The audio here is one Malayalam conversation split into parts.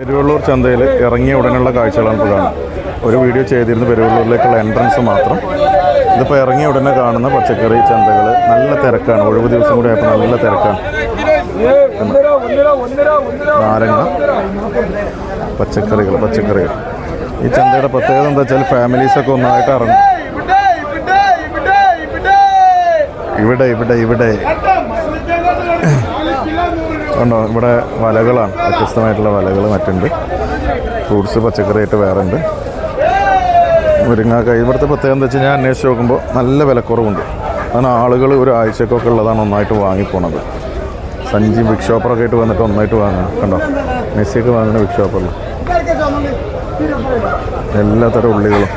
പെരുവള്ളൂർ ചന്തയിൽ ഇറങ്ങിയ ഉടനെയുള്ള കാഴ്ചകളാണ് ഇപ്പോൾ കാണുന്നത്. ഒരു വീഡിയോ ചെയ്തിരുന്നു പെരുവള്ളൂരിലേക്കുള്ള എൻട്രൻസ് മാത്രം. ഇതിപ്പോൾ ഇറങ്ങിയ ഉടനെ കാണുന്ന പച്ചക്കറി ചന്തകൾ നല്ല തിരക്കാണ്. ഒഴിവ് ദിവസം കൂടി ആയപ്പോൾ നല്ല തിരക്കാണ്. നാരങ്ങ, പച്ചക്കറികൾ. ഈ ചന്തയുടെ പ്രത്യേകത എന്താ വെച്ചാൽ ഫാമിലീസൊക്കെ ഒന്നായിട്ട് ഇറങ്ങും. ഇവിടെ ഉണ്ടോ, ഇവിടെ വലകളാണ്, വ്യത്യസ്തമായിട്ടുള്ള വലകൾ മറ്റുണ്ട്. ഫ്രൂട്ട്സ് പച്ചക്കറിയായിട്ട് വേറെ ഉണ്ട്. മുരിങ്ങാക്കായ് ഇവിടുത്തെ പ്രത്യേകത എന്താ വെച്ചാൽ ഞാൻ അന്വേഷിച്ച് നോക്കുമ്പോൾ നല്ല വിലക്കുറവുണ്ട്. കാരണം ആളുകൾ ഒരാഴ്ചക്കൊക്കെ ഉള്ളതാണ് ഒന്നായിട്ട് വാങ്ങിപ്പോണത്. സഞ്ചി ബിഗ് ഷോപ്പറൊക്കെ ആയിട്ട് വന്നിട്ട് ഒന്നായിട്ട് വാങ്ങണം. കണ്ടോ, മെസ്സിയൊക്കെ വാങ്ങുന്ന ബിഗ് ഷോപ്പറിൽ എല്ലാത്തരം ഉള്ളികളും.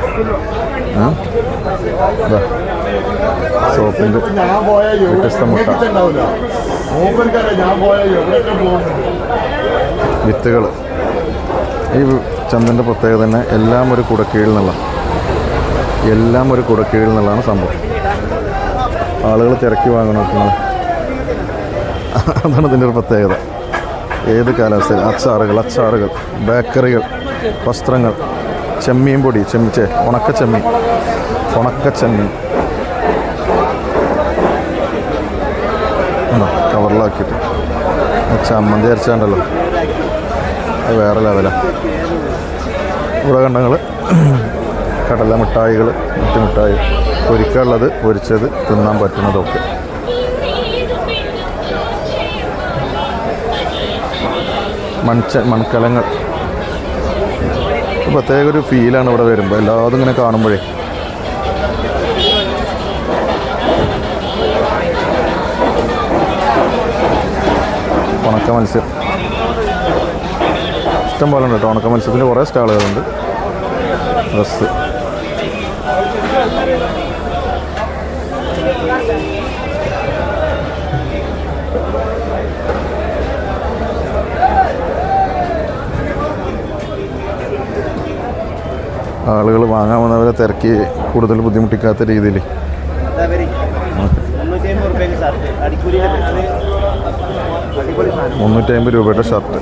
സോപ്പിൻ്റെ വ്യത്യസ്ത മുട്ട, വിത്തുകൾ. ഈ ചന്തൻ്റെ പ്രത്യേകത തന്നെ എല്ലാം ഒരു കുടക്കീഴിൽ നിന്നുള്ളതാണ് സംഭവം. ആളുകൾ തിരക്കി വാങ്ങണം. അതാണ് ഇതിൻ്റെ ഒരു പ്രത്യേകത. ഏത് കാലാവസ്ഥയിൽ അച്ചാറുകൾ, ബേക്കറികൾ, വസ്ത്രങ്ങൾ, ചെമ്മീൻ പൊടി, ഉണക്കച്ചെമ്മീൻ കവറിലാക്കിയിട്ട് ചമ്മന്തി അരച്ചാണ്ടല്ലോ, അത് വേറെ ലെവലാണ്. ഇവിടെ കണ്ടങ്ങൾ കടല മിഠായികൾ, മറ്റു മിഠായി, പൊരിക്കാനുള്ളത്, പൊരിച്ചത്, തിന്നാൻ പറ്റുന്നതൊക്കെ. മൺകലങ്ങൾ. പ്രത്യേക ഒരു ഫീലാണ് ഇവിടെ വരുമ്പോൾ, എല്ലാതും ഇങ്ങനെ കാണുമ്പോഴേ. ഉണക്ക മത്സ്യം ഇഷ്ടം പോലെ ഉണ്ട് കേട്ടോ. ഉണക്ക മത്സ്യത്തിൻ്റെ കുറേ സ്റ്റാളുകളുണ്ട്. ഡ്രസ്സ്, ആളുകൾ വാങ്ങാൻ വന്നവരെ തിരക്കി കൂടുതൽ ബുദ്ധിമുട്ടിക്കാത്ത രീതിയിൽ. 350 രൂപയുടെ ഷർട്ട്.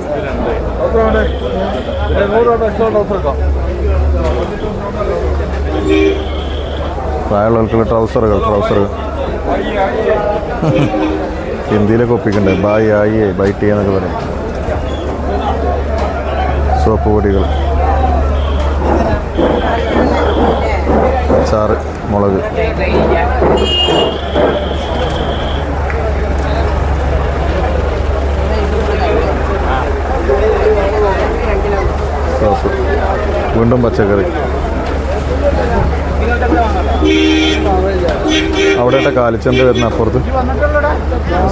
പ്രായമുള്ളവർക്കുള്ള ട്രൗസറുകൾ. ഹിന്ദിയിലൊക്കെ ഒപ്പിക്കണ്ടേ, ബായ് ആയി ബൈറ്റ് ചെയ്യാന്നൊക്കെ പറയും. സോപ്പ് പൊടികൾ, അച്ചാറ്, മുളക്. സോപ്പ്, വീണ്ടും പച്ചക്കറി. അവിടെയായിട്ട് കാലിച്ചന്ത വരുന്ന അപ്പുറത്ത്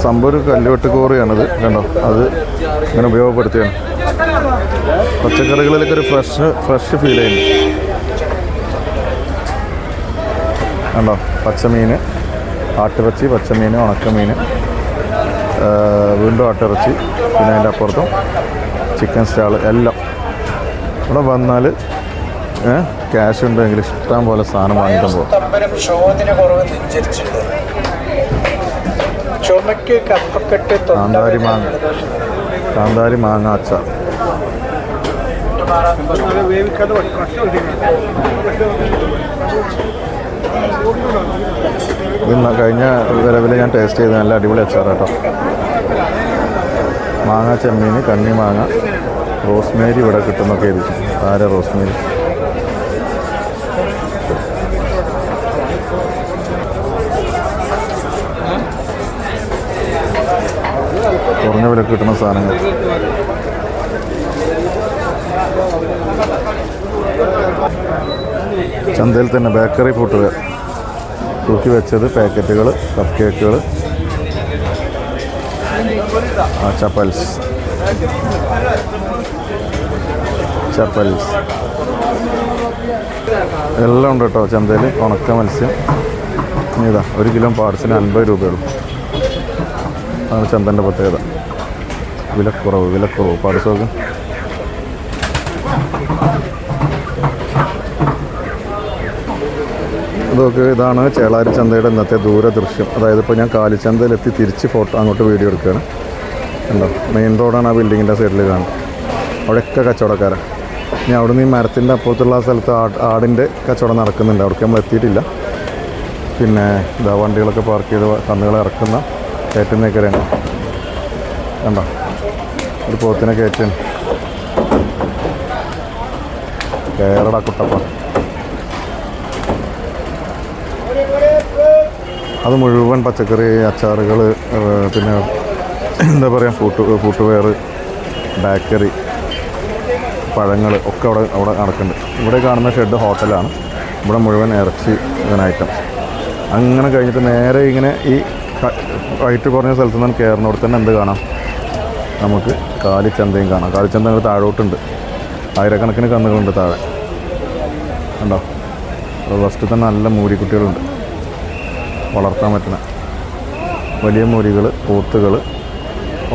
സംഭവം ഒരു കല്ലുവെട്ട് കോറിയാണത്. കണ്ടോ, അത് ഇങ്ങനെ ഉപയോഗപ്പെടുത്തിയാണ്. പച്ചക്കറികളിലൊക്കെ ഒരു ഫ്രഷ് ഫീൽ ചെയ്യുന്നു. കണ്ടോ, പച്ചമീൻ, ആട്ടിറച്ചി, പച്ചമീൻ, ഉണക്കമീൻ, വീണ്ടും ആട്ടിറച്ചി, പിന്നെ അതിൻ്റെ അപ്പുറത്തും ചിക്കൻ സ്റ്റാൾ. എല്ലാം ഇവിടെ വന്നാൽ ക്യാഷ് ഉണ്ടെങ്കിൽ ഇഷ്ടം പോലെ സാധനം വാങ്ങിക്കാൻ പോകും. കാന്താരി മാങ്ങ അച്ചാർ. ഇത് കഴിഞ്ഞ വിലവിൽ ഞാൻ ടേസ്റ്റ് ചെയ്ത് നല്ല അടിപൊളി അച്ചാർ കേട്ടോ. മാങ്ങ, ചെമ്മീൻ, കണ്ണി മാങ്ങ, റോസ്മേരി ഇവിടെ കിട്ടുന്നൊക്കെ എഴുതി. റോസ്മേരി. കുറഞ്ഞ വില കിട്ടുന്ന സാധനങ്ങൾ. ചന്തയിൽ തന്നെ ബേക്കറി ഫുഡ്വെയർ, തൂക്കി വെച്ചത്, പാക്കറ്റുകൾ, കപ്പ് കേക്കുകൾ, ചപ്പൽസ് എല്ലാം ഉണ്ട് കേട്ടോ ചന്തയിൽ. ഉണക്ക മത്സ്യം ഇതാ 1 കിലോ പാർട്സിന് 50 രൂപയുള്ളൂ. അതാണ് ചന്തൻ്റെ പ്രത്യേകത. വിലക്കുറവ് പാർട്സ് നോക്കും. ഇതൊക്കെ ഇതാണ് ചേളാരി ചന്തയുടെ ഇന്നത്തെ ദൂരദൃശ്യം. അതായത് ഇപ്പോൾ ഞാൻ കാലിച്ചന്തയിലെത്തി തിരിച്ച് അങ്ങോട്ട് വീഡിയോ എടുക്കുകയാണ്. ഉണ്ടോ, മെയിൻ റോഡാണ് ആ ബിൽഡിങ്ങിൻ്റെ സൈഡിൽ കാണുന്നത്. അവിടെയൊക്കെ കച്ചവടക്കാരാണ്. ഇനി അവിടെ നിന്ന് ഈ മരത്തിൻ്റെ അപ്പുറത്തുള്ള സ്ഥലത്ത് ആടിൻ്റെ കച്ചവടം നടക്കുന്നുണ്ട്. അവിടേക്ക് നമ്മൾ എത്തിയിട്ടില്ല. പിന്നെ ഇതാ വണ്ടികളൊക്കെ പാർക്ക് ചെയ്ത് കന്നുകളെ ഇറക്കുന്ന കയറ്റുന്നേക്കരയാണ്. കണ്ടോ, ഒരു പോത്തിനെ കയറ്റാണ്. കേരള കുട്ടപ്പ അത് മുഴുവൻ പച്ചക്കറി, അച്ചാറുകൾ, പിന്നെ എന്താ പറയുക ഫുട്വെയർ, ബേക്കറി, പഴങ്ങൾ ഒക്കെ അവിടെ നടക്കുന്നുണ്ട്. ഇവിടെ കാണുന്ന ഷെഡ് ഹോട്ടലാണ്. ഇവിടെ മുഴുവൻ ഇറച്ചി ഐറ്റംസ്. അങ്ങനെ കഴിഞ്ഞിട്ട് നേരെ ഇങ്ങനെ ഈ റൈറ്റ് കുറഞ്ഞ സ്ഥലത്ത് നിന്ന് കയറുന്നിടത്ത് തന്നെ എന്ത് കാണാം, നമുക്ക് കാലിച്ചന്തയും കാണാം. കാലിച്ചന്ത അങ്ങ് താഴോട്ടുണ്ട്. ആയിരക്കണക്കിന് കന്നുകളുണ്ട് താഴെ. കണ്ടോ, ഫസ്റ്റ് തന്നെ നല്ല മൂരിക്കുട്ടികളുണ്ട്, വളർത്താൻ പറ്റുന്ന വലിയ മൂരികൾ, പോത്തുകൾ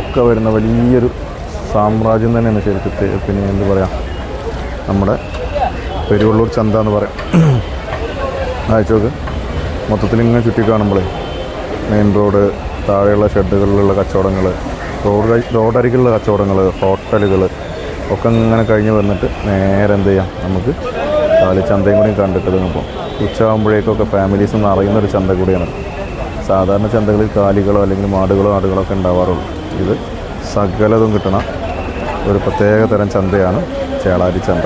ഒക്കെ വരുന്ന വലിയൊരു സാമ്രാജ്യം തന്നെയാണ് ശരിക്കും. പിന്നെ എന്ത് പറയാം, നമ്മുടെ പെരുവള്ളൂർ ചന്ത എന്ന് പറയാം. അയച്ചോക്ക് മൊത്തത്തിൽ ഇങ്ങനെ ചുറ്റി കാണുമ്പോഴേ മെയിൻ റോഡ്, താഴെയുള്ള ഷെഡുകളിലുള്ള കച്ചവടങ്ങൾ, റോഡരികിലുള്ള കച്ചവടങ്ങൾ, ഹോട്ടലുകൾ ഒക്കെ ഇങ്ങനെ കഴിഞ്ഞ് വന്നിട്ട് നേരെ എന്ത് ചെയ്യാം, നമുക്ക് കാലിച്ചന്തയും കൂടി കണ്ടിട്ട് പോകും. ഉച്ചയാകുമ്പോഴേക്കൊക്കെ ഫാമിലീസ് നിന്ന് അറിയുന്നൊരു ചന്ത കൂടിയാണ്. സാധാരണ ചന്തകളിൽ കാലികളോ അല്ലെങ്കിൽ മാടുകളോ ആടുകളോ ഒക്കെ ഉണ്ടാവാറുള്ളൂ. ഇത് സകലതും കിട്ടണ ഒരു പ്രത്യേക തരം ചന്തയാണ് ചേളാരി ചന്ത.